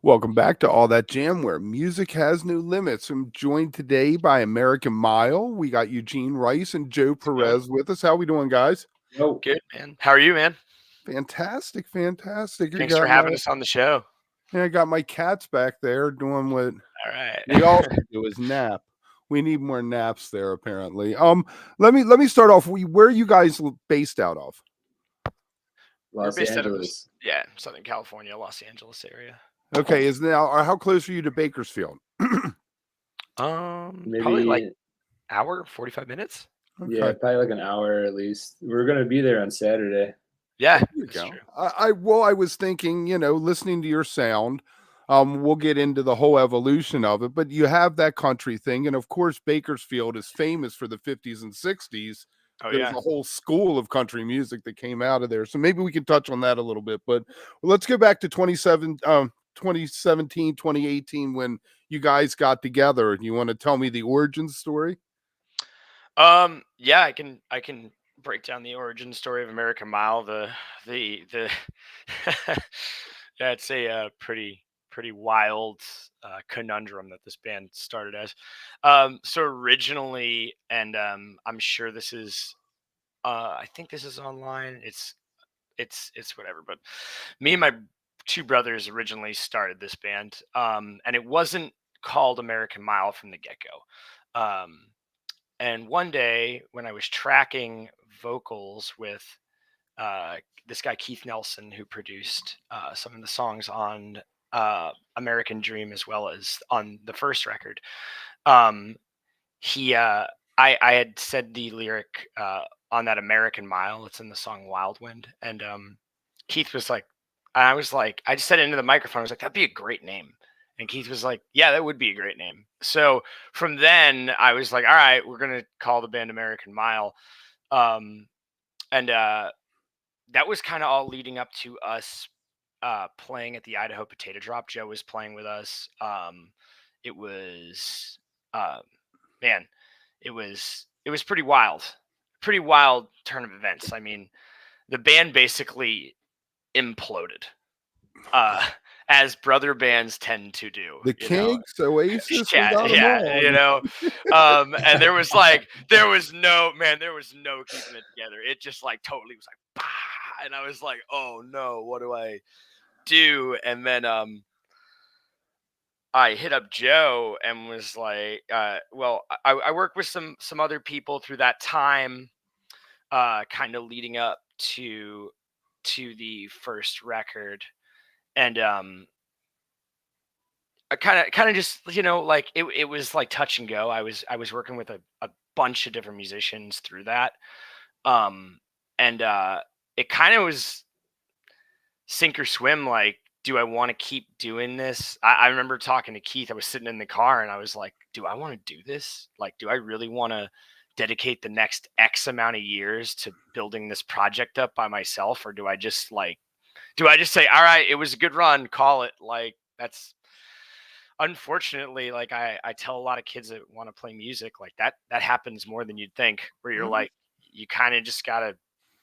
Welcome back to All That Jam, where music has no limits. I'm joined today by American Mile. We got Eugene Rice and Joe Yo, Perez with us. How we doing, guys? yo. Good, man. How are you, man? Fantastic, fantastic. Thanks for having us on the show. I got my cats back there doing what All right. we all do is nap. We need more naps there, apparently. Let me start off. Where are you guys based out of? We're Los based out of Angeles. Southern California, Los Angeles area. Okay, is now how close are you to Bakersfield? Probably like Maybe, hour, 45 minutes. yeah, Okay. probably like an hour at least. We're gonna be there on Saturday. Yeah, There you that's go. true. I was thinking, listening to your sound, we'll get into the whole evolution of it, but you have that country thing, and of course, Bakersfield is famous for the 50s and 60s. Oh There's yeah. a whole school of country music that came out of there, so maybe we can touch on that a little bit. But let's go back to 2017, 2018 when you guys got together. You want to tell me the origin story? Yeah, I can break down the origin story of American Mile. The yeah, it's a pretty wild conundrum that this band started as. So originally, and I'm sure this is I think this is online. It's whatever. But me and my two brothers originally started this band, and it wasn't called American Mile from the get go. And one day when I was tracking vocals with uh, this guy Keith Nelson, who produced some of the songs on American Dream as well as on the first record, um, he I had said the lyric on that American Mile. It's in the song Wild Wind, and Keith was like, I was like, I just said it into the microphone. I was like, that'd be a great name. And Keith was like, yeah, that would be a great name. So from then I was like, all right, we're gonna call the band American Mile. Um, and that was kind of all leading up to us playing at the Idaho Potato Drop. Joe was playing with us. It was um, man, it was pretty wild turn of events. I mean, the band basically imploded, uh, as brother bands tend to do. The Kinks, Oasis, we Yeah, got them yeah, all. and there was no keeping it together. It just like totally was like, bah! And I was like, oh no, what do I do? And then I hit up Joe and was like, well, I worked with some other people through that time, kind of leading up to the first record, and I kind of just like it was like touch and go. I was working with a bunch of different musicians through that, um, and it kind of was sink or swim. Like, do I want to keep doing this? I remember talking to Keith. I was sitting in the car and I was like, do I want to do this? Like, do I really want to dedicate the next X amount of years to building this project up by myself? Or do I just say, all right, it was a good run, call it? Like, that's unfortunately, like I tell a lot of kids that want to play music, like that happens more than you'd think, where you're Mhm. like, you kind of just got to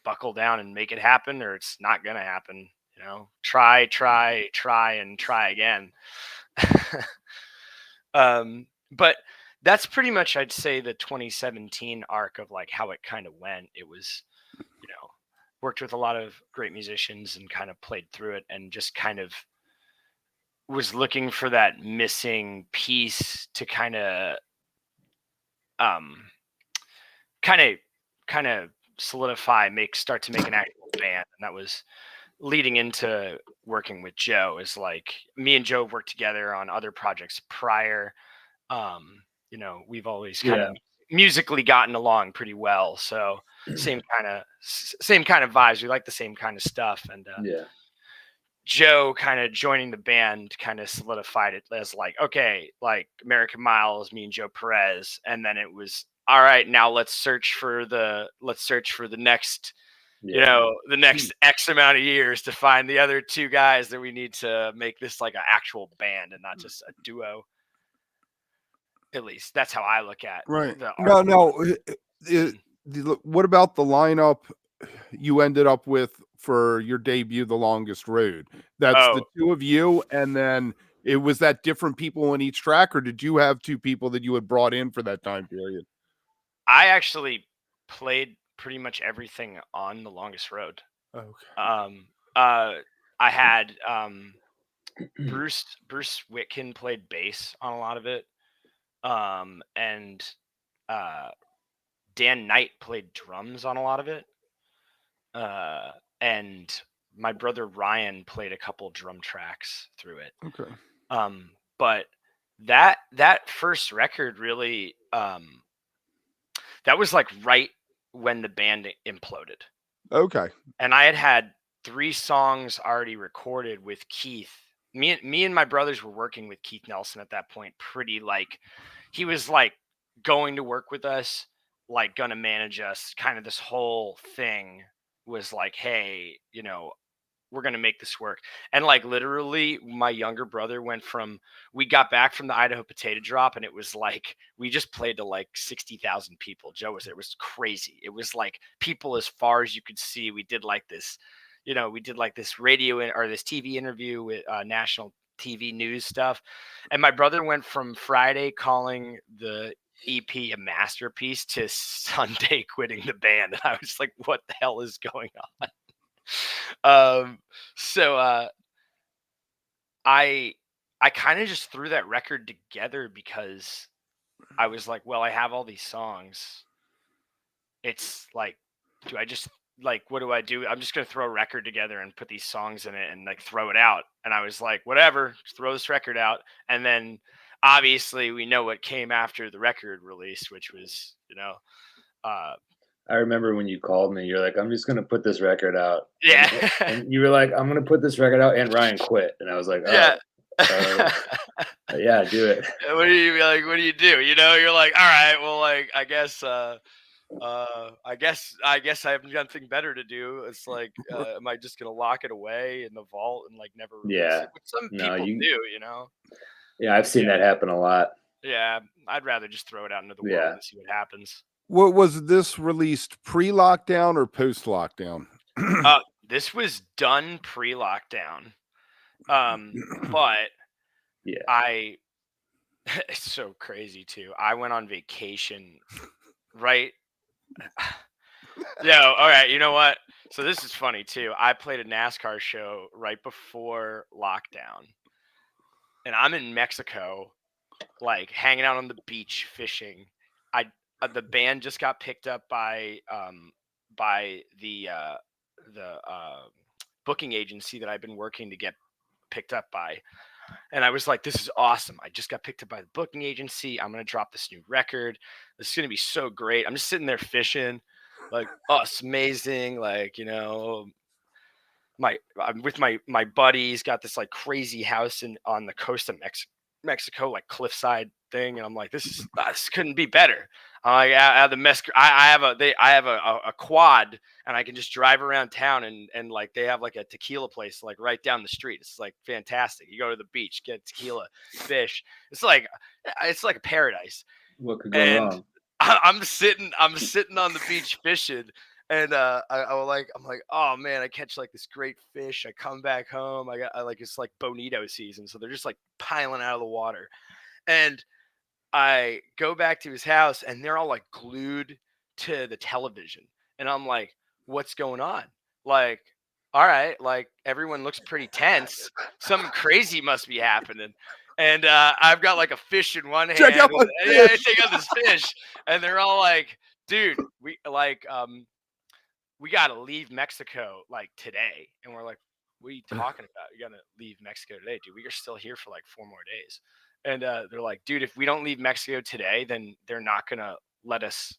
buckle down and make it happen, or it's not going to happen. Try and try again. But that's pretty much, I'd say, the 2017 arc of like how it kind of went. It was, worked with a lot of great musicians and kind of played through it and just kind of was looking for that missing piece to um kind of kind of solidify, start to make an actual band. And that was leading into working with Joe. Is like, me and Joe worked together on other projects prior. We've always kind of Yeah, musically gotten along pretty well. So same kind of vibes. We like the same kind of stuff. And yeah. Joe kind of joining the band kind of solidified it as like, okay, like American Miles, me and Joe Perez. And then it was, all right, now let's search for the next, Yeah. the next X amount of years to find the other two guys that we need to make this like an actual band and not just a duo. At least that's how I look at Right. the art. No. Mm. What about the lineup you ended up with for your debut, The Longest Road? That's Oh, the two of you, and then It was that different people on each track, or did you have two people that you had brought in for that time period? I actually played pretty much everything on The Longest Road. Okay. I had Bruce Whitkin played bass on a lot of it, and Dan Knight played drums on a lot of it, and my brother Ryan played a couple drum tracks through it. Okay. But that first record really, that was like right when the band imploded. Okay. And I had 3 songs already recorded with Keith. Me and my brothers were working with Keith Nelson at that point, pretty like he was like going to work with us, like gonna manage us. Kind of this whole thing was like, hey, we're gonna make this work. And like literally, my younger brother went from we got back from the Idaho Potato Drop, and it was like we just played to like 60,000 people. Joe was there. It was crazy. It was like people as far as you could see. We did like this, we did like this or this TV interview with national TV news stuff. And my brother went from Friday calling the EP a masterpiece to Sunday quitting the band. And I was like, what the hell is going on? So I kind of just threw that record together because I was like, well, I have all these songs. It's like, do I just like what do I do? I'm just gonna throw a record together and put these songs in it and like throw it out. And I was like, whatever, just throw this record out. And then obviously we know what came after the record release, which was, I remember when you called me, you're like, I'm just gonna put this record out. yeah. And you were like, I'm gonna put this record out, and Ryan quit. And I was like, Yeah. yeah, do it. What do you like? What do you do? You're like, all right, well, like, I guess I have nothing better to do. It's like, am I just gonna lock it away in the vault and like never release Yeah. it? Which some No, people do, Yeah, I've seen that happen a lot. Yeah, I'd rather just throw it out into the world Yeah. and see what happens. What was this released pre-lockdown or post-lockdown? This was done pre-lockdown, but yeah, it's so crazy too. I went on vacation, right? Yeah, all right. You know what? So this is funny too. I played a NASCAR show right before lockdown, and I'm in Mexico, like hanging out on the beach fishing. The band just got picked up by the booking agency that I've been working to get picked up by. And I was like, this is awesome. I just got picked up by the booking agency. I'm going to drop this new record. This is going to be so great. I'm just sitting there fishing like, oh, it's amazing. Like, I'm with my buddies, got this like crazy house on the coast of Mexico, like cliffside thing. And I'm like, this couldn't be better. I have I have a quad, and I can just drive around town, and like they have like a tequila place like right down the street. It's like fantastic. You go to the beach, get tequila, fish. It's like a paradise. What could go wrong? I'm sitting on the beach fishing, and I'm like, oh man, I catch like this great fish. I come back home. I like it's like bonito season, so they're just like piling out of the water, and I go back to his house, and they're all like glued to the television, and I'm like, what's going on? Like, all right, like everyone looks pretty tense. Something crazy must be happening. And I've got like a fish in one hand. Check out my Yeah, I fish. take out this fish, and they're all like, dude, we gotta leave Mexico like today. And we're like, what are you talking about? You gotta leave Mexico today, dude. We are still here for like 4 more days. And they're like, dude, if we don't leave Mexico today, then they're not gonna let us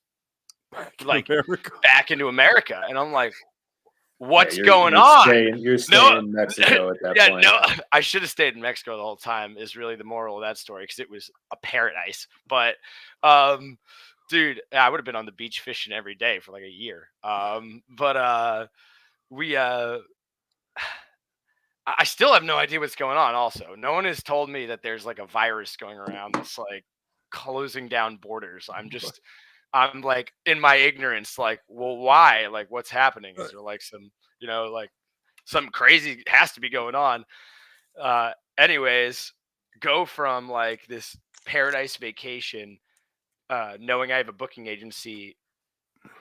back into America. And I'm like, what's going on? You're staying in Mexico at that point. No, I should have stayed in Mexico the whole time is really the moral of that story, because it was a paradise. But dude, I would have been on the beach fishing every day for like a year. But I still have no idea what's going on. Also, no one has told me that there's like a virus going around that's like closing down borders. I'm like in my ignorance, like, well, why? Like, what's happening? Is there like some, like something crazy has to be going on? Anyways, go from like this paradise vacation, knowing I have a booking agency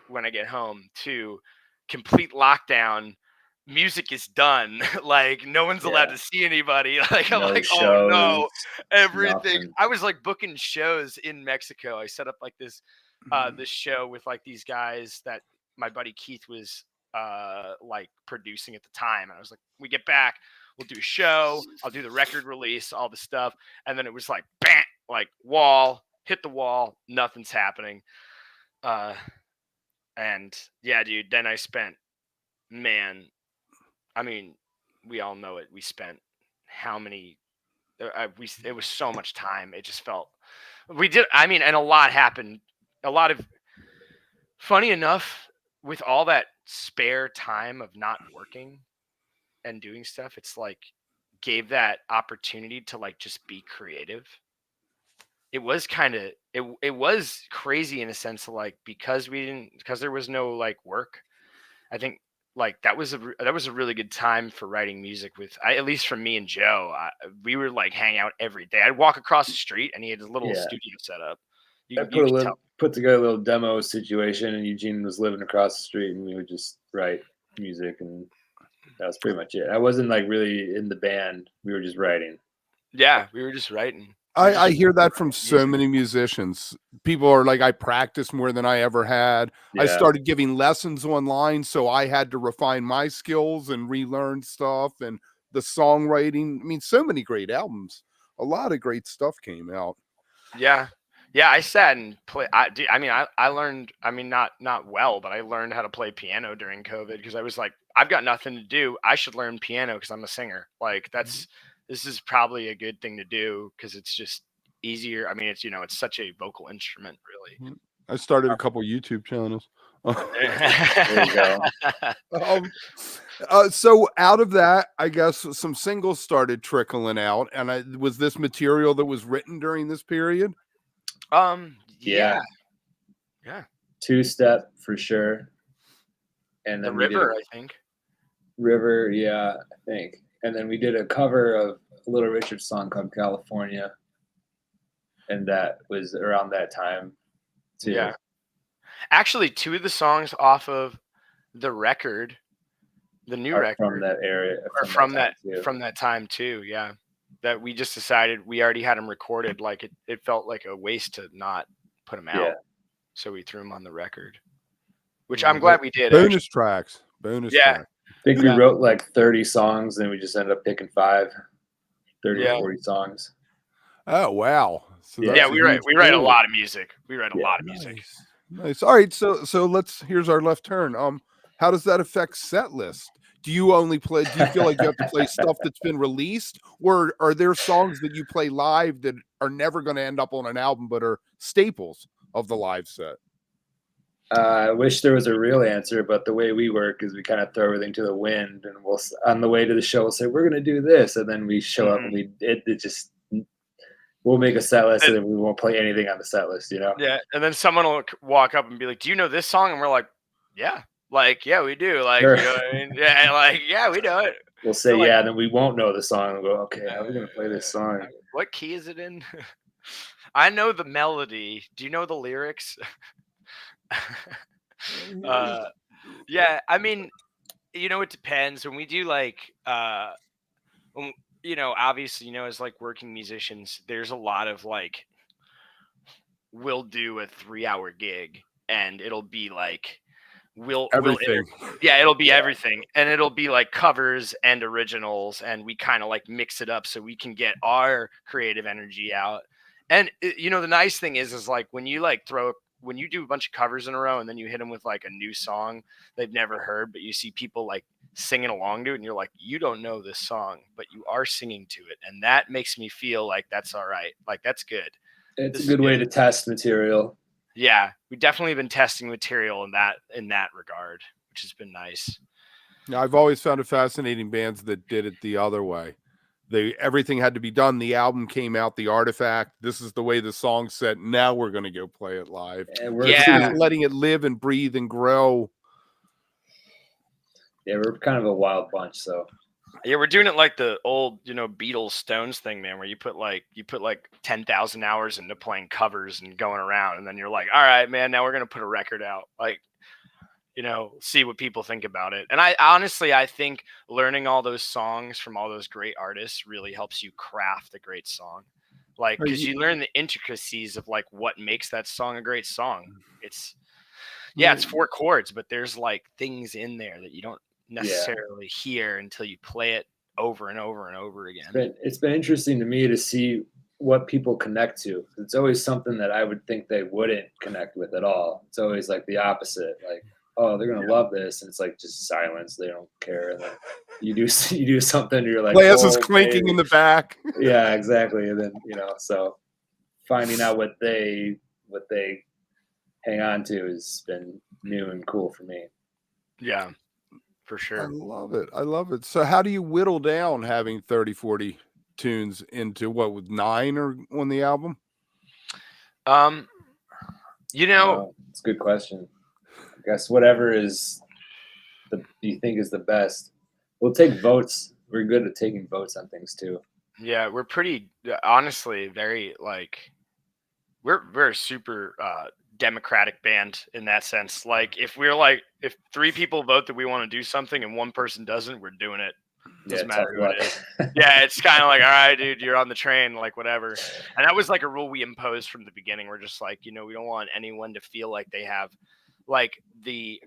when I get home, to complete lockdown. Music is done. Like no one's allowed Yeah. to see anybody. Like I'm No like, oh no, shows, everything. nothing. I was like booking shows in Mexico. I set up like this this show with like these guys that my buddy Keith was like producing at the time. And I was like, we get back, we'll do a show, I'll do the record release, all the stuff. And then it was like bam, like wall, hit the wall, nothing's happening. And yeah, dude, then I spent, man, I mean, we all know it. We spent how many it was so much time. It just felt we did. I mean, and a lot happened. A lot of funny enough, with all that spare time of not working and doing stuff, it's like gave that opportunity to like just be creative. It was kind of it was crazy in a sense of like because there was no like work. I think like that was a really good time for writing music with at least for me and Joe. We were like hang out every day. I'd walk across the street and he had a little Yeah. studio set up. I You could tell. put together a little demo situation, and Eugene was living across the street, and we would just write music, and that was pretty much it. I wasn't like really in the band; we were just writing. Yeah, we were just writing. I hear that from so many musicians. People are like, I practice more than I ever had. Yeah. I started giving lessons online, so I had to refine my skills and relearn stuff and the songwriting. I mean, so many great albums. A lot of great stuff came out. Yeah. Yeah, I sat and play. I learned. I mean, not well, but I learned how to play piano during COVID because I was like, I've got nothing to do. I should learn piano because I'm a singer. Like this is probably a good thing to do because it's just easier. I mean, it's it's such a vocal instrument, really. I started a couple YouTube channels. There you go. So out of that, I guess some singles started trickling out, and was this material that was written during this period? Yeah. Two-step for sure, and The then River, I think. River, yeah, I think. And then we did a cover of a Little Richard song called California, and that was around that time too. Yeah. Actually, two of the songs off of the record, the new record, from that area, or from that time too. Yeah, that we just decided we already had them recorded. Like it felt like a waste to not put them out, so we threw them on the record, which I'm glad we did. Bonus tracks. Tracks. I think we wrote like 30 songs, and we just ended up picking 30 or 40 songs. Oh wow! So we write a lot of music. We write a lot of music. Nice. All right, so here's our left turn. How does that affect set list? Do you feel like you have to play stuff that's been released, or are there songs that you play live that are never going to end up on an album but are staples of the live set? I wish there was a real answer, but the way we work is we kind of throw everything to the wind, and we'll on the way to the show we'll say we're going to do this, and then we show up and we'll make a set list and then we won't play anything on the set list, Yeah, and then someone will walk up and be like, "Do you know this song?" And we're like, "Yeah." Like, yeah, we do. Like, sure. You know what I mean? Yeah, like, yeah, we know it. We'll say, so, and then we won't know the song. We'll go, okay, how are we going to play this song? What key is it in? I know the melody. Do you know the lyrics? Yeah, I mean, it depends. When we do like, obviously, as like working musicians, there's a lot of like, we'll do a 3-hour gig and it'll be like, it'll be everything, and it'll be like covers and originals, and we kind of like mix it up so we can get our creative energy out. And the nice thing is like when you do a bunch of covers in a row and then you hit them with like a new song they've never heard, but you see people like singing along to it and you're like, you don't know this song, but you are singing to it, and that makes me feel like that's all right, like that's good. It's a good way to test material. Yeah, we've definitely been testing material in that regard, which has been nice. Now, I've always found it fascinating bands that did it the other way. Everything had to be done. The album came out, the artifact. This is the way the song's set. Now we're going to go play it live. And letting it live and breathe and grow. Yeah, we're kind of a wild bunch, so Yeah, we're doing it like the old, Beatles Stones thing, man, where you put like 10,000 hours into playing covers and going around, and then you're like, all right, man, now we're gonna put a record out, like, see what people think about it. And I honestly, I think learning all those songs from all those great artists really helps you craft a great song, like, because you learn the intricacies of like what makes that song a great song. It's Yeah, it's four chords, but there's like things in there that you don't necessarily hear until you play it over and over and over again. It's been interesting to me to see what people connect to. It's always something that I would think they wouldn't connect with at all. It's always like the opposite. Like, oh, they're gonna love this, and it's like just silence. They don't care. And then you do you do something, and you're like, Glass is oh, clinking baby. in the back. Yeah, exactly. And then so finding out what they hang on to has been new and cool for me. Yeah, for I sure. love it. I love it. So how do you whittle down having 30, 40 tunes into what, with 9 or on the album? It's a good question. I guess whatever is you think is the best. We'll take votes. We're good at taking votes on things too. Yeah, we're pretty honestly very like we're a super democratic band in that sense. Like if 3 people vote that we want to do something and one person doesn't, we're doing it. Doesn't matter who it is. Yeah, it's kind of like, all right, dude, you're on the train, like whatever. And that was like a rule we imposed from the beginning. We're just like, we don't want anyone to feel like they have like the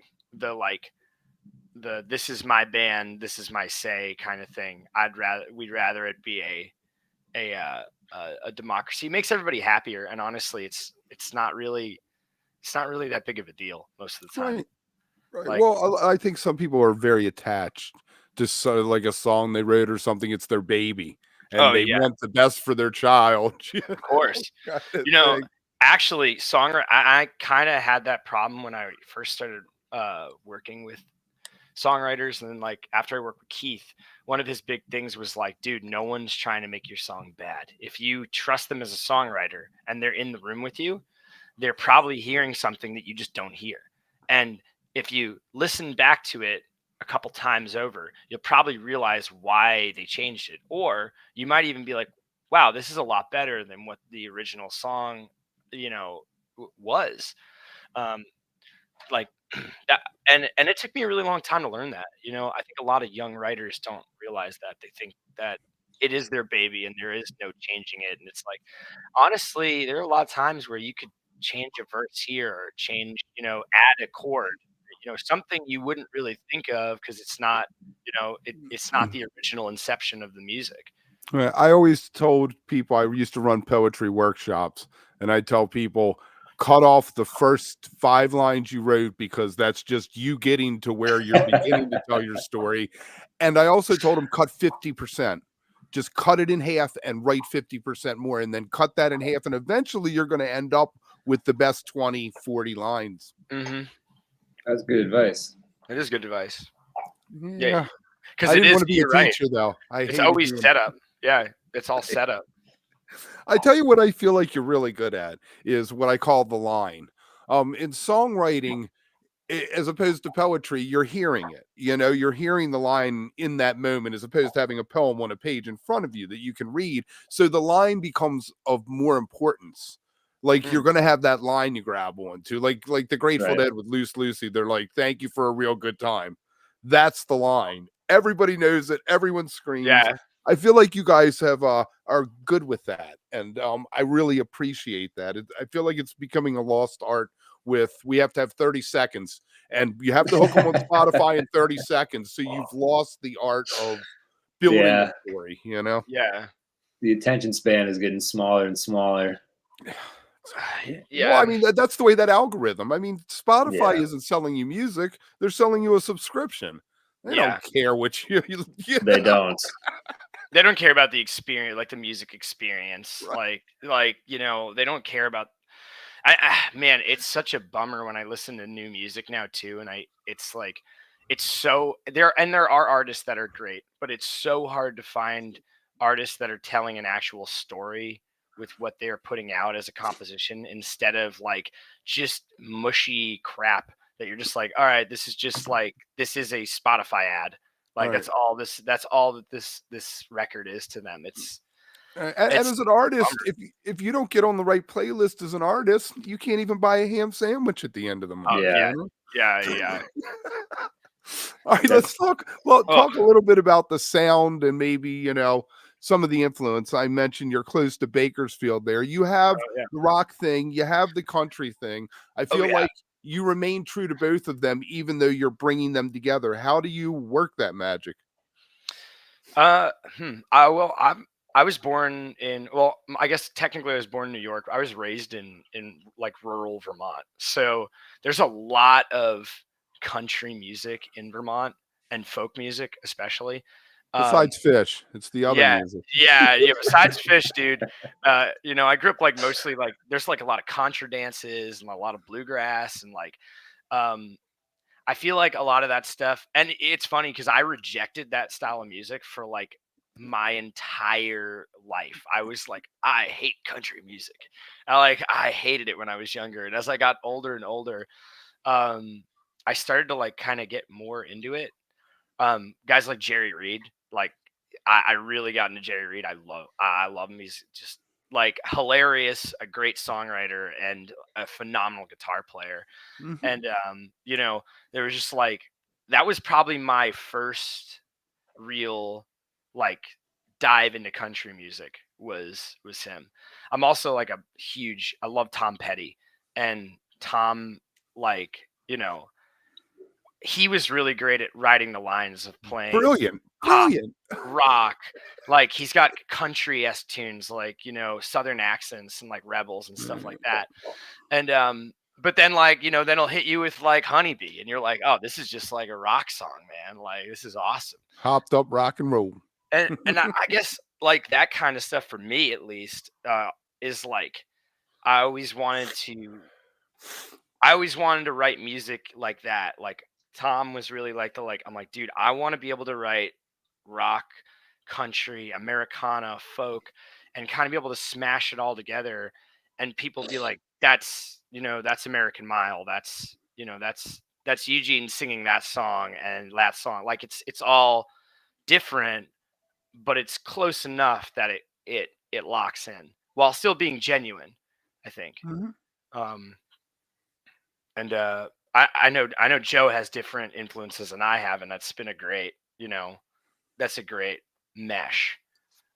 this is my band, this is my say kind of thing. We'd rather it be a democracy. It makes everybody happier, and honestly, it's not really that big of a deal most of the time. Right. Like, Well, I think some people are very attached to like a song they wrote or something. It's their baby, and they want the best for their child. Of course. Actually, I kind of had that problem when I first started working with songwriters, and then like after I worked with Keith, one of his big things was like, dude, no one's trying to make your song bad. If you trust them as a songwriter and they're in the room with you, they're probably hearing something that you just don't hear. And if you listen back to it a couple times over, you'll probably realize why they changed it. Or you might even be like, wow, this is a lot better than what the original song, was. Like that, and it took me a really long time to learn that. I think a lot of young writers don't realize that. They think that it is their baby and there is no changing it. And it's like, honestly, there are a lot of times where you could change a verse here or change, add a chord, something you wouldn't really think of because it's not, it's not the original inception of the music. I always told people, I used to run poetry workshops, and I tell people, cut off the first 5 lines you wrote because that's just you getting to where you're beginning to tell your story. And I also told them, cut 50%. Just cut it in half and write 50% more, and then cut that in half. And eventually you're going to end up with the best 20, 40 lines. Mm-hmm. That's good advice. It is good advice. Yeah. Because it is, want to be a teacher, though. It's always set up. Yeah. It's all set up. I tell you what I feel like you're really good at is what I call the line. In songwriting, as opposed to poetry, you're hearing it. You're hearing the line in that moment as opposed to having a poem on a page in front of you that you can read. So the line becomes of more importance. Like you're going to have that line you grab onto, like the Grateful Dead with Loose Lucy. They're like, thank you for a real good time. That's the line. Everybody knows it. Everyone screams. Yeah. I feel like you guys have are good with that, and I really appreciate that. I feel like it's becoming a lost art. We have to have 30 seconds, and you have to hook them on Spotify in 30 seconds. So you've lost the art of building a story. Yeah. The attention span is getting smaller and smaller. Yeah. Well, I mean, that's the way that algorithm. I mean, Spotify isn't selling you music; they're selling you a subscription. They don't care what you They don't. They don't care about the experience, like the music experience. Right. Like they don't care about. Man, it's such a bummer when I listen to new music now too, and it's like, it's so there are artists that are great, but it's so hard to find artists that are telling an actual story with what they're putting out as a composition instead of like just mushy crap that you're just like, all right, this is just like, this is a Spotify ad. Like Right. that's all that this record is to them. And It's as an artist, bummer. if you don't get on the right playlist as an artist, you can't even buy a ham sandwich at the end of the month. Oh Yeah. You know? yeah. All right, let's That's talk. Well, Oh, talk a little bit about the sound and maybe some of the influence. I mentioned you're close to Bakersfield. There, you have yeah. the rock thing, you have the country thing. I Oh feel yeah. like you remain true to both of them, even though you're bringing them together. How do you work that magic? I was born in, well, I guess technically I was born in New York. I was raised in like rural Vermont. So there's a lot of country music in Vermont and folk music especially. Um Besides fish, it's the other yeah, music. yeah, besides fish, dude. I grew up like mostly like there's like a lot of contra dances and a lot of bluegrass and like um I feel like a lot of that stuff, and it's funny because I rejected that style of music for like my entire life. I was like, I hate country music. I hated it when I was younger, and as I got older and older, I started to like kind of get more into it. Guys like Jerry Reed, like I really got into Jerry Reed. I love him. He's just like hilarious, a great songwriter, and a phenomenal guitar player. Mhm. And there was just like that was probably my first real like dive into country music was him. I'm also like I love Tom Petty, and Tom, like, he was really great at writing the lines of playing Brilliant, pop, brilliant. rock. Like he's got country-esque tunes, like, southern accents and like rebels and stuff like that. And but then like, then he'll hit you with like Honeybee and you're like, "Oh, this is just like a rock song, man. Like this is awesome." Hopped up rock and roll. And I guess like that kind of stuff for me at least is like I always wanted to I always wanted to write music like that. Like Tom was really like I'm like, dude, I want to be able to write rock, country, Americana, folk, and kind of be able to smash it all together and people be like, that's American Mile. That's Eugene singing that song and that song. Like it's all different, but it's close enough that it locks in while still being genuine, I think. Mhm. Um and I know Joe has different influences than I have, and that's a great mesh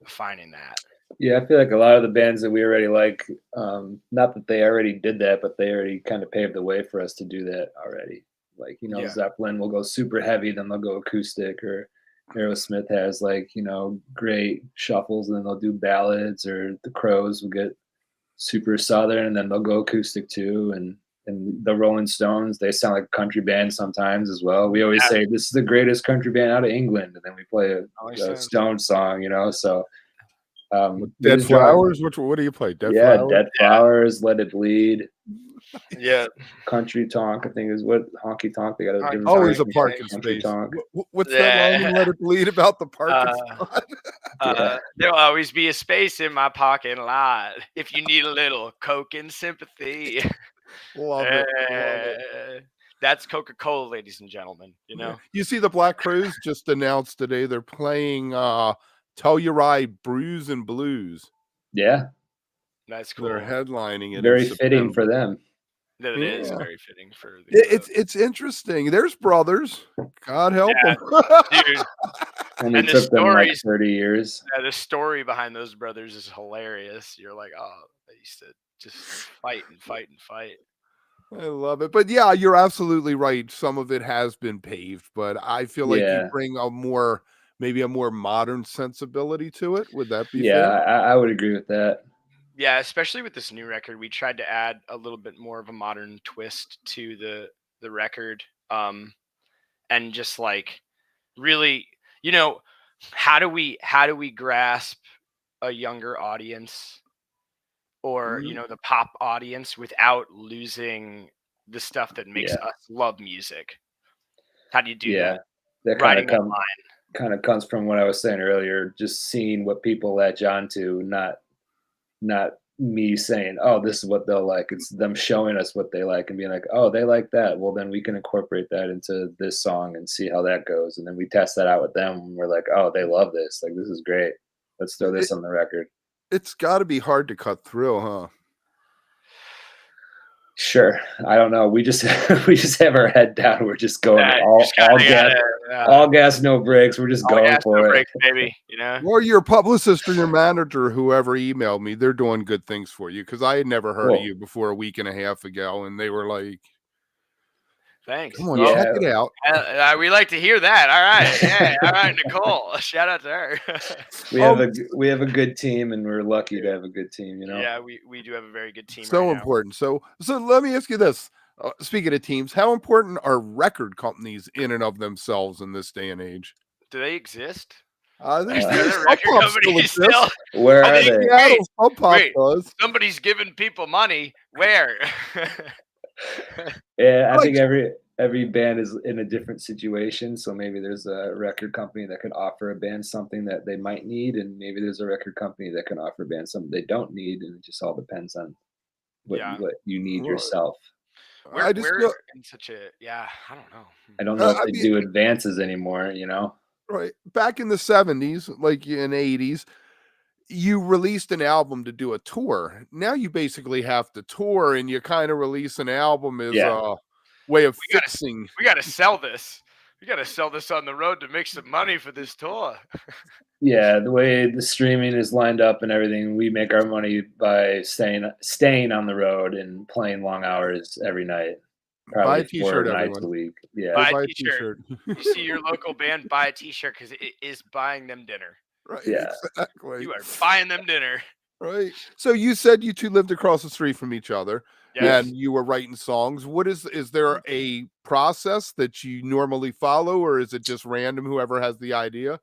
of finding that. Yeah, I feel like a lot of the bands that we already like, not that they already did that, but they already kind of paved the way for us to do that already. Like, Yeah. Zeppelin will go super heavy, then they'll go acoustic, or Aerosmith has like, great shuffles, and then they'll do ballads, or the Crows will get super southern, and then they'll go acoustic too. And the Rolling Stones, they sound like a country band sometimes as well. We always Yeah, say this is the greatest country band out of England, and then we play always a sense. Stone song, So we Dead just draw, Flowers? What do you play? Dead yeah, Flowers? Dead Flowers, Let It Bleed, Yeah. Country Tonk. I think is what Honky Tonk. They got a Honky different Tonk, Always a version called parking Country space. Tonk. What's that line in yeah. Let It Bleed about the parking Uh, spot? Yeah, There'll always be a space in my parking lot if you need a little Coke and sympathy. Love it. Love it. That's Coca-Cola, ladies and gentlemen. Yeah. You see the Black Crowes just announced today they're playing Telluride Brews and Blues. yeah, That's They're cool. headlining it in very fitting September. for them. That it is Yeah. very fitting for the It's interesting. There's brothers. God help them. dude. Only And the took them like stories, 30 years. the story behind those brothers is hilarious. You're like, oh, they used to just fight and fight and fight. I love it. But yeah, you're absolutely right. Some of it has been paved, but I feel like you Yeah, bring maybe a more modern sensibility to it. Would that be yeah, fair? I would agree with that. Yeah, especially with this new record, we tried to add a little bit more of a modern twist to the record, and just like really, how do we grasp a younger audience or Mhm. the pop audience without losing the stuff that makes Yeah, us love music? How do you do yeah, that? that kind of Writing that line. comes from what I was saying earlier. Just seeing what people latch on to, not me saying, "Oh, this is what they'll like." It's them showing us what they like and being like, "Oh, they like that. Well, then we can incorporate that into this song and see how that goes." And then we test that out with them. And we're like, "Oh, they love this. Like, this is great. Let's throw It, this on the record." it's got to be hard to cut through, huh? Sure. I don't know. We just we just have our head down. We're just going Just kind of all gas, no brakes. We're just all going gas, no for it. brakes, baby. You know. Well, your publicist or your manager, whoever emailed me, they're doing good things for you because I had never heard of Cool. you before a week and a half ago, and they were like, Thanks. "Come on, Yeah. check it out." We like to hear that. All right. Yeah. All right, Nicole. Shout out to her. We have a good team, and we're lucky to have a good team. You know. Yeah, we do have a very good team So right now. important. So let me ask you this: speaking of teams, how important are record companies in and of themselves in this day and age? Do they exist? There's Are there Sub record Pop companies still still? exists. Where I are think- they? Seattle Sub Pop wait. does. Somebody's giving people money. Where? Yeah, I Like- think every band is in a different situation. So maybe there's a record company that can offer a band something that they might need, and maybe there's a record company that can offer a band something they don't need, and it just all depends on what Yeah. you need Right. yourself. I just we're feel in such a I don't know. I don't know if I they mean- do advances anymore. You know. right back in the 70s, like in the 80s, you released an album to do a tour. Now you basically have to tour, and you kind of release an album as Yeah. a way of We gotta- fixing. We got to sell this. We got to sell this on the road to make some money for this tour. Yeah, the way the streaming is lined up and everything, we make our money by staying on the road and playing long hours every night. Buy a Probably 4 t-shirt, nights everyone. a week. Yeah. Buy Buy a a t-shirt. t-shirt. You see your local band, buy a t-shirt because it is buying them dinner. Right, Yeah. exactly. You are buying them dinner. Right. So you said you two lived across the street from each other, Yes. and you were writing songs. What is there a process that you normally follow, or is it just random, whoever has the idea?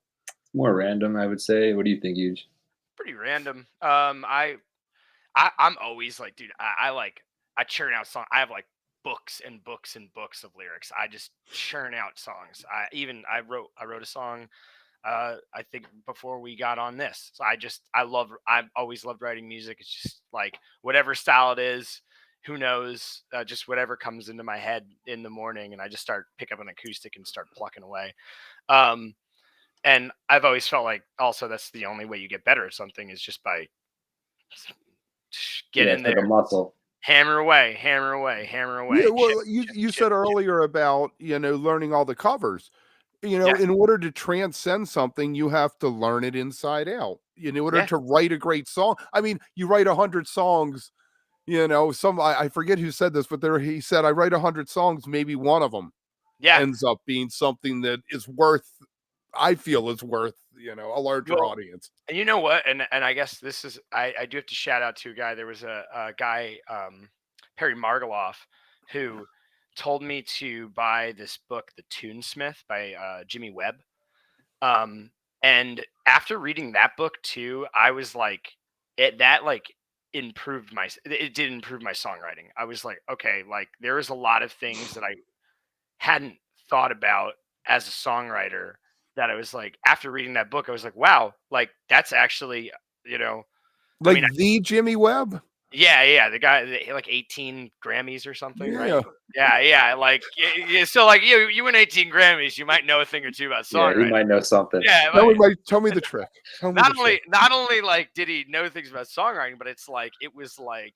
More random, I would say. What do you think, Huge? Pretty random. I'm always like, dude, I churn out songs. I have like books and books and books of lyrics. I just churn out songs. I wrote a song I think before we got on this. So I've always loved writing music. It's just like whatever style it is, who knows, just whatever comes into my head in the morning, and I just pick up an acoustic and start plucking away. And I've always felt like also that's the only way you get better at something is just by get in It's like there, a muscle. hammer away, hammer away, hammer away. Yeah, well, chip, you chip, said earlier about learning all the covers. Yeah. In order to transcend something, you have to learn it inside out. In order Yeah. to write a great song, I mean, you write 100 songs. I forget who said this, but he said, "I write 100 songs, maybe one of them Yeah. ends up being something that is worth. I feel is worth a larger Well, audience." And you know what? And I guess this is I do have to shout out to a guy. There was a guy, Perry Margaloff, who told me to buy this book, The Tunesmith by Jimmy Webb. And after reading that book too, I was like, it did improve my songwriting. I was like, okay, like there is a lot of things that I hadn't thought about as a songwriter that I was like, after reading that book, I was like, wow, like that's actually, Like mean, the Jimmy Webb. yeah, the guy like 18 Grammys or something, Yeah. right? Yeah, like so like you win 18 Grammys, you might know a thing or two about Yeah, songwriting. you might know something. Yeah, Tell me the trick. Tell me the trick. not only like did he know things about songwriting, but it was like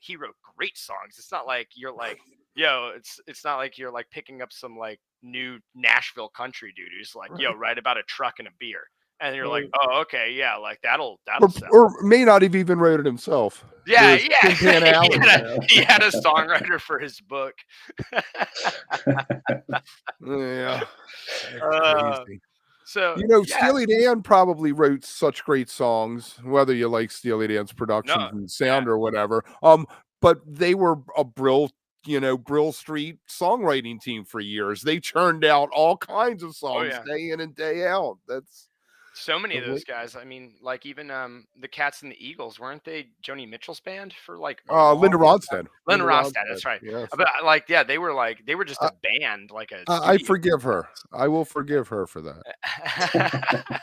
he wrote great songs. It's not like you're like it's not like you're like picking up some like new Nashville country dude who's like write about a truck and a beer, and you're like, oh okay, yeah, like that'll sell. Or may not have even wrote it himself. Yeah. Tin Pan Alley, He had a songwriter for his book. Yeah. Uh, Crazy. So Steely Dan probably wrote such great songs, whether you like Steely Dan's production and sound or whatever. But they were a Brill Street songwriting team for years. They churned out all kinds of songs day in and day out. That's so many of those guys. I mean, like even the Cats and the Eagles, weren't they Joni Mitchell's band for like Linda Ronstadt. Linda Ronstadt, that's right. Yes. But they were just a band, like a I forgive her. I will forgive her for that.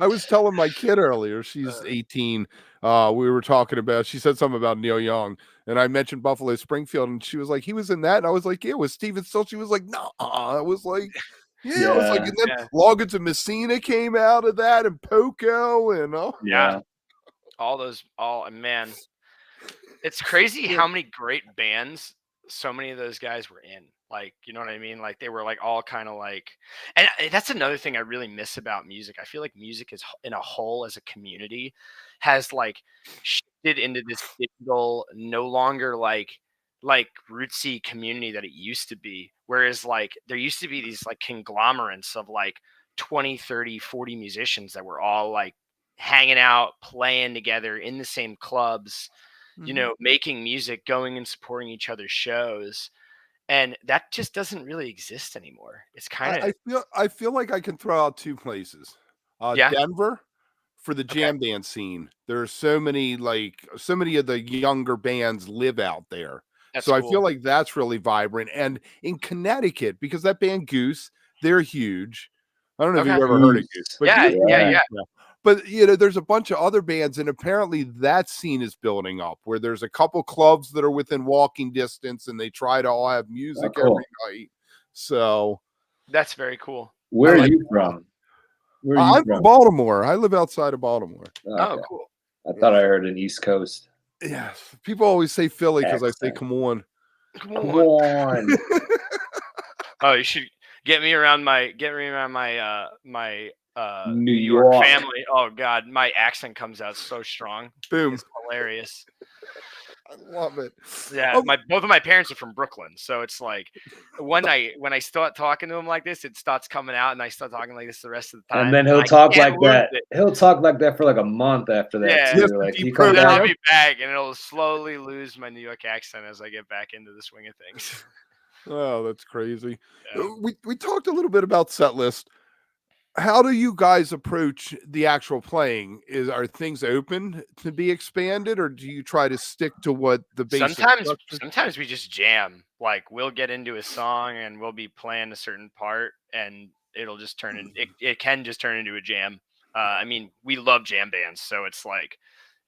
I was telling my kid earlier, she's 18. We were talking about, she said something about Neil Young, and I mentioned Buffalo Springfield, and she was like, he was in that. And I was like, yeah, it was Steven Still. She was like, no, I was like, yeah, it was like, Yeah. and then Yeah. Loggins and Messina came out of that, and Poco, and Yeah. All those, man, it's crazy how many great bands so many of those guys were in. Like, you know what I mean? Like they were like all kind of like, and that's another thing I really miss about music. I feel like music is in a whole as a community has like shifted into this digital, no longer like rootsy community that it used to be. Whereas like there used to be these like conglomerates of like 20, 30, 40 musicians that were all like hanging out, playing together in the same clubs, you know, making music, going and supporting each other's shows. And that just doesn't really exist anymore. It's kind of, I feel like I can throw out two places. yeah. Denver for the Okay. jam band scene. There are so many of the younger bands live out there. That's So I cool. feel like that's really vibrant. And in Connecticut, because that band Goose, they're huge. I don't know if Okay. you've ever heard of Goose, but Yeah. Goose- Yeah. But you know, there's a bunch of other bands, and apparently that scene is building up where there's a couple clubs that are within walking distance, and they try to all have music cool. every night. So That's very cool. Where I are like you from? Where are you I'm from Baltimore. I live outside of Baltimore. Oh, cool. I thought I heard an East Coast. Yes. People always say Philly because I say, Accent. come on. Come Come on. on. Oh, you should get me around my New New York York. family. Oh God, my accent comes out so strong. Boom. It's hilarious. I love it. Yeah, Oh, both of my parents are from Brooklyn, so it's like when I start talking to him like this, it starts coming out, and I start talking like this the rest of the time. And then he'll I talk can't like lose that. it. He'll talk like that for like a month after that Yeah. too. Yes, Like deep he comes Then back. I'll be back, and it'll slowly lose my New York accent as I get back into the swing of things. oh, that's crazy. Yeah. We talked a little bit about set list. How do you guys approach the actual playing? Are things open to be expanded, or do you try to stick to what the basic structure? Sometimes we just jam. Like we'll get into a song and we'll be playing a certain part, and it'll just turn in. It can just turn into a jam. I mean, we love jam bands, so it's like,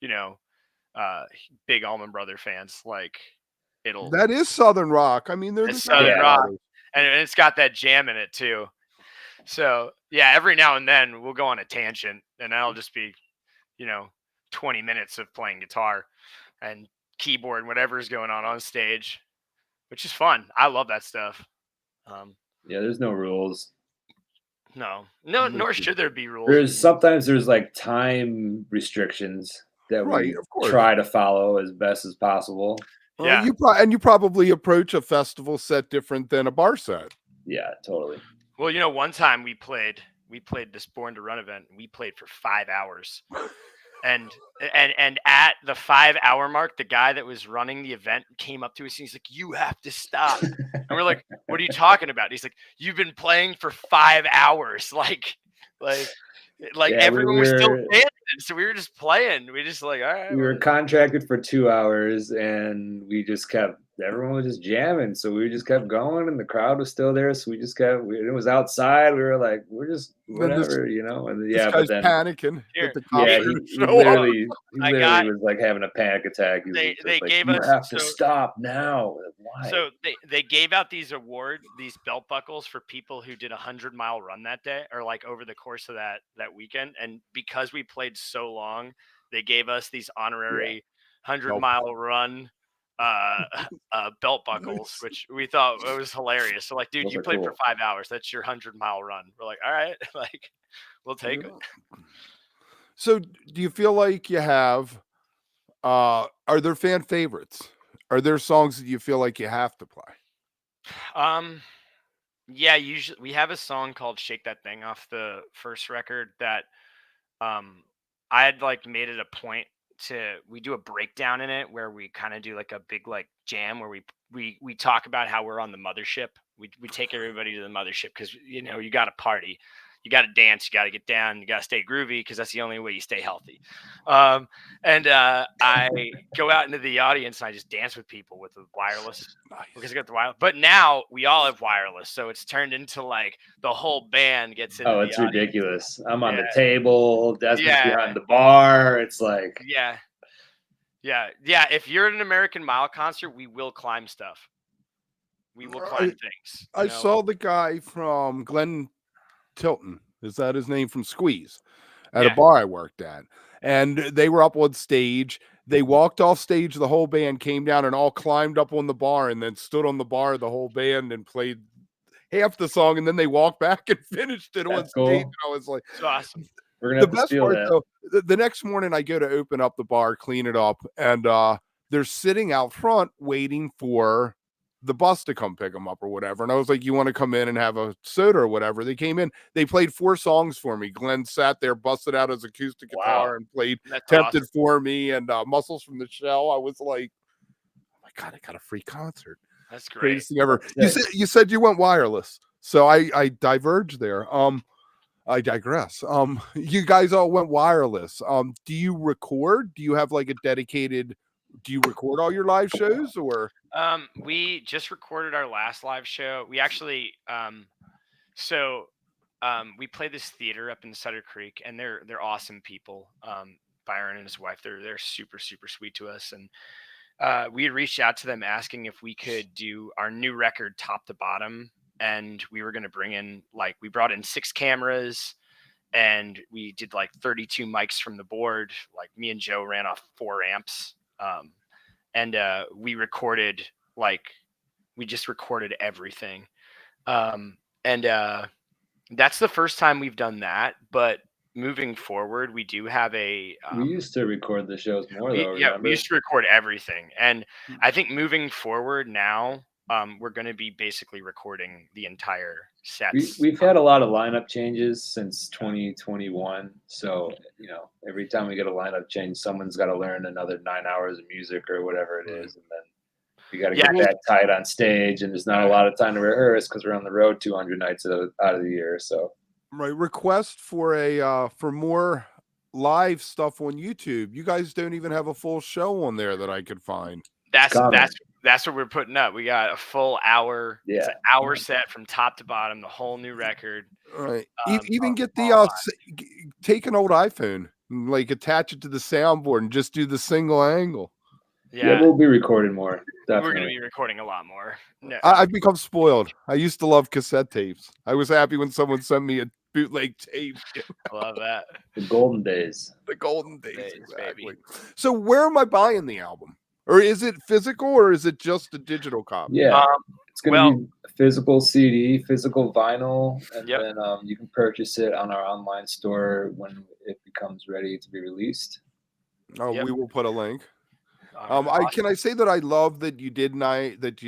you know, big Allman Brother fans. Like it'll That is Southern rock. I mean, they're the it's Southern Yeah. rock, Brothers. and it's got that jam in it too. So yeah, every now and then we'll go on a tangent, and that'll just be, you know, 20 minutes of playing guitar and keyboard, whatever's going on stage, which is fun. I love that stuff. Yeah, there's no rules. No, nor should there be rules. There's sometimes like time restrictions that Right, we of course. try to follow as best as possible. Yeah. You probably approach a festival set different than a bar set. Yeah, totally. Well, you know, one time we played this Born to Run event. We played for 5 hours. And at the 5 hour mark, the guy that was running the event came up to us and he's like, "You have to stop." And we're like, "What are you talking about?" He's like, "You've been playing for 5 hours." Like Yeah, everyone was still dancing, so we were just playing. We just like, all right. We were contracted for 2 hours and we just kept everyone was just jamming. So we just kept going and the crowd was still there. So we just kept it was outside. We were like, we're just whatever, you know. And This yeah, guy's but then panicking. Here. That the cops yeah, are he gonna show up. literally got- was like having a panic attack. He was They just like, gave you us- have to so- stop now. Why? So they gave out these belt buckles for people who did 100-mile run that day, or like over the course of that weekend. And because we played so long, they gave us these honorary 100-mile run belt buckles, which we thought it was hilarious. So like, dude, Those you are played for cool. 5 hours. That's your 100-mile run. We're like, all right, like we'll take it. So do you feel like you have are there fan favorites? Are there songs that you feel like you have to play? Yeah, usually we have a song called "Shake That Thing" off the first record that I had like made it a point we do a breakdown in it where we kind of do like a big like jam where we talk about how we're on the mothership. We take everybody to the mothership because you know you got to party. you got to dance, you got to get down, you got to stay groovy because that's the only way you stay healthy. I go out into the audience and I just dance with people with the wireless. Because I got the wireless. But now we all have wireless, so it's turned into like the whole band gets into Oh, the it's audience. ridiculous. I'm on the table, Desmond's Yeah. behind the bar. It's like Yeah. If you're at an American Mile concert, we will climb stuff. We will climb things. I saw the guy from Glenn Tilton. Is that his name, from Squeeze? At a bar I worked at. And they were up on stage. They walked off stage, the whole band came down and all climbed up on the bar and then stood on the bar, the whole band, and played half the song, and then they walked back and finished it on stage. And I was like, it's awesome. We're gonna have the to best steal part that. though, the next morning I go to open up the bar, clean it up, and they're sitting out front waiting for the bus to come pick them up or whatever. And I was like, you want to come in and have a soda or whatever? They came in, they played 4 songs for me. Glenn sat there, busted out his acoustic guitar and played Tempted for me and Muscles from the Shell. I was like, oh my God, I got a free concert. That's great. Greatest thing ever. You said you went wireless. So I diverged there. I digress. You guys all went wireless. Do you record? Do you have like a dedicated, do you record all your live shows or? We just recorded our last live show. We actually, we play this theater up in Sutter Creek, and they're awesome people. Byron and his wife, they're super, super sweet to us. And we had reached out to them asking if we could do our new record top to bottom. And we were going to bring in, we brought in 6 cameras and we did 32 mics from the board. Like me and Joe ran off 4 amps. And we recorded, we just recorded everything. That's the first time we've done that. But moving forward, we do have we used to record the shows more, though. We used to record everything. And I think moving forward now, we're going to be basically recording the entire sets. We've had a lot of lineup changes since 2021. So, every time we get a lineup change, someone's got to learn another 9 hours of music or whatever it is. And then we got to get that tight on stage. And there's not a lot of time to rehearse because we're on the road 200 nights out of the year. So, right. Request for for more live stuff on YouTube. You guys don't even have a full show on there that I could find. That's what we're putting up. We got a full hour. Yeah. It's an hour set from top to bottom, the whole new record. Right. Even get the take an old iPhone, attach it to the soundboard and just do the single angle. Yeah, we'll be recording more. Definitely. We're going to be recording a lot more. No. I've become spoiled. I used to love cassette tapes. I was happy when someone sent me a bootleg tape. I love that. The golden days. The golden days, exactly. Baby. So where am I buying the album? Or is it physical or is it just a digital copy? Yeah, it's going to be a physical CD, physical vinyl, and then you can purchase it on our online store when it becomes ready to be released. We will put a link. Awesome. Can I say that I love that you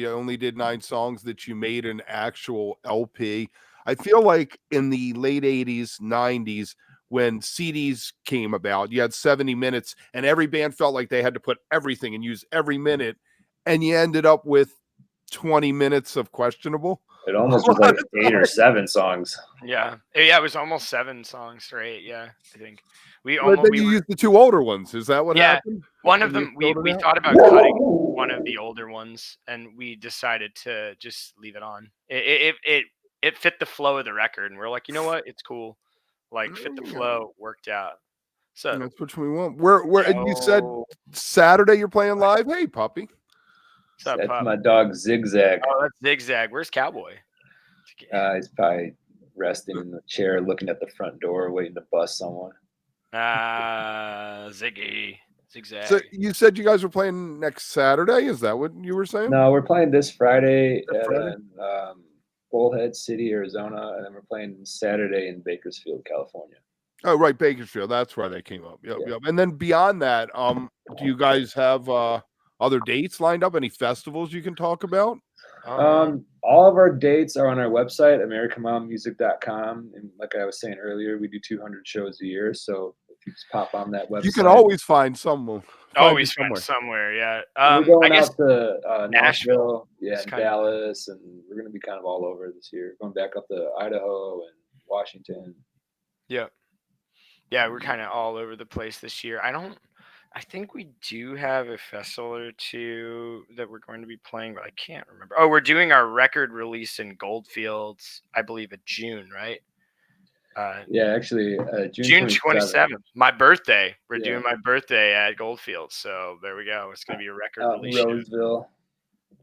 only did 9 songs, that you made an actual LP. I feel like in the late 80s, 90s, when CDs came about, you had 70 minutes and every band felt like they had to put everything and use every minute. And you ended up with 20 minutes of questionable. It almost was like 8 or 7 songs. Yeah. It was almost 7 songs, right? Yeah, I think. You used the 2 older ones. Is that what happened? One of them, we thought about cutting one of the older ones, and we decided to just leave it on. It fit the flow of the record, and we're like, you know what? It's cool. Fit the flow, worked out. So that's what we want. And you said Saturday you're playing live. Hey, puppy. That's my dog Zigzag. Oh, that's Zigzag. Where's Cowboy? He's probably resting in the chair, looking at the front door, waiting to bust someone. Zigzag. So you said you guys were playing next Saturday. Is that what you were saying? No, we're playing this Friday at Bullhead City, Arizona, and then we're playing Saturday in Bakersfield, California. Oh, right, Bakersfield. That's where they came up. Yep. And then beyond that, do you guys have other dates lined up? Any festivals you can talk about? All of our dates are on our website, AmericanMomMusic.com. And like I was saying earlier, we do 200 shows a year. So if you just pop on that website, you can always find someone. Always find somewhere, yeah. We're going out to Nashville, and Dallas, and we're going to be kind of all over this year. Going back up to Idaho and Washington. Yeah. Yeah, we're kind of all over the place this year. I think we do have a festival or two that we're going to be playing, but I can't remember. Oh, we're doing our record release in Goldfields, I believe, in June, right? Yeah, actually, June June 27th. 27th, my birthday. We're Yeah. doing my birthday at Goldfields, so there we go. It's going to be a record Out in release show. Roseville.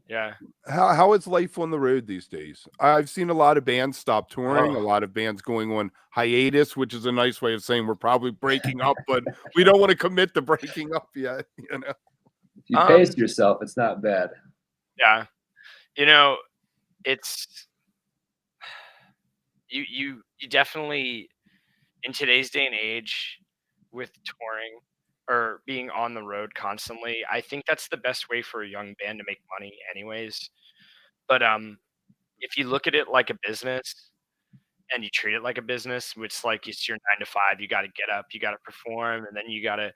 Yeah. How is life on the road these days? I've seen a lot of bands stop touring, a Oh. lot of bands going on hiatus, which is a nice way of saying we're probably breaking up, but we don't want to commit to breaking up yet, you know. If you pace yourself, it's not bad. Yeah. You know, it's you definitely, in today's day and age, with touring or being on the road constantly, I think that's the best way for a young band to make money anyways. But if you look at it like a business and you treat it like a business, which like it's your 9 to 5, you got to get up, you got to perform, and then you got to,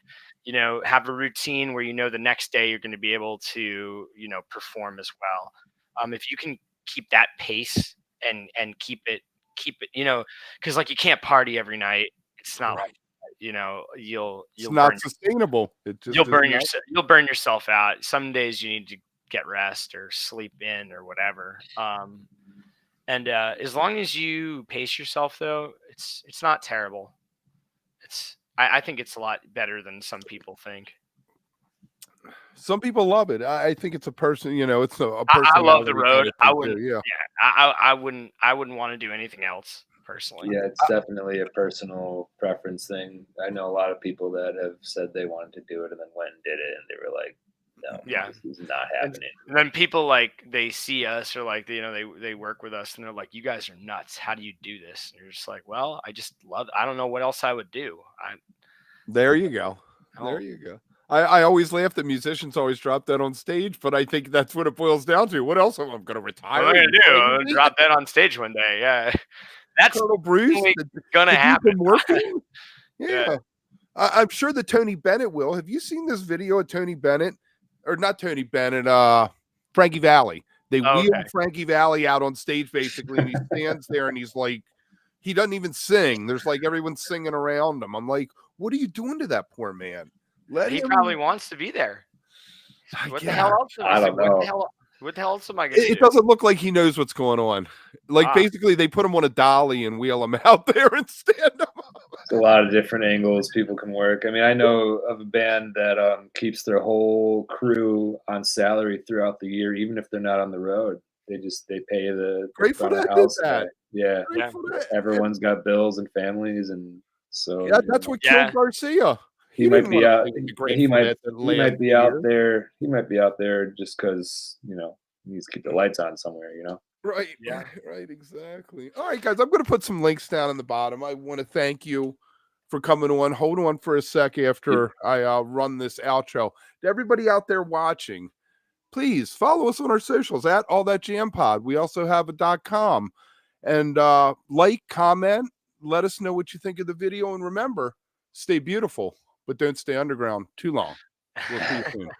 have a routine where the next day you're going to be able to, perform as well. If you can keep that pace and keep it, because like you can't party every night. It's not like, you'll It's not burn sustainable. It just you'll is burn not. you'll burn yourself out. Some days you need to get rest or sleep in or whatever. And as long as you pace yourself, though, it's not terrible. I think it's a lot better than some people think. Some people love it. I think it's a person, it's a I love the personality road. kind of I thing wouldn't. too, yeah. Yeah, I wouldn't want to do anything else personally. Yeah, it's definitely a personal preference thing. I know a lot of people that have said they wanted to do it and then went and did it, and they were like, "No, Yeah. this is not happening." And then people like they see us or like they work with us and they're like, "You guys are nuts. How do you do this?" And you're just like, "Well, I just love it. I don't know what else I would do." There you go. There you go. I always laugh that musicians always drop that on stage, but I think that's what it boils down to. What else am I going to retire? What am I gonna do? I'm gonna drop that on stage one day. Yeah, that's Colonel Bruce gonna happen. Working. Yeah. I'm sure that Tony Bennett will. Have you seen this video of Tony Bennett, or not Tony Bennett? Frankie Valli. They wheel Frankie Valli out on stage basically, and he stands there and he's like, he doesn't even sing. There's like everyone singing around him. I'm like, what are you doing to that poor man? He probably wants to be there. What the hell else? I don't know. What the hell else am I going to do? It doesn't look like he knows what's going on. Like basically they put him on a dolly and wheel him out there and stand him up. There's a lot of different angles people can work. I mean, I know of a band that keeps their whole crew on salary throughout the year, even if they're not on the road. They pay the Grateful Dead house did that. Yeah. Everyone's got bills and families, and so that's what killed Garcia. He might be out. He might be out there. He might be out there just because he needs to keep the lights on somewhere. Right. Yeah. Right. Exactly. All right, guys. I'm going to put some links down in the bottom. I want to thank you for coming on. Hold on for a sec after I run this outro. To everybody out there watching, please follow us on our socials at All That Jam Pod. We also have a .com, and like, comment, let us know what you think of the video, and remember, stay beautiful, but don't stay underground too long. We'll see you soon.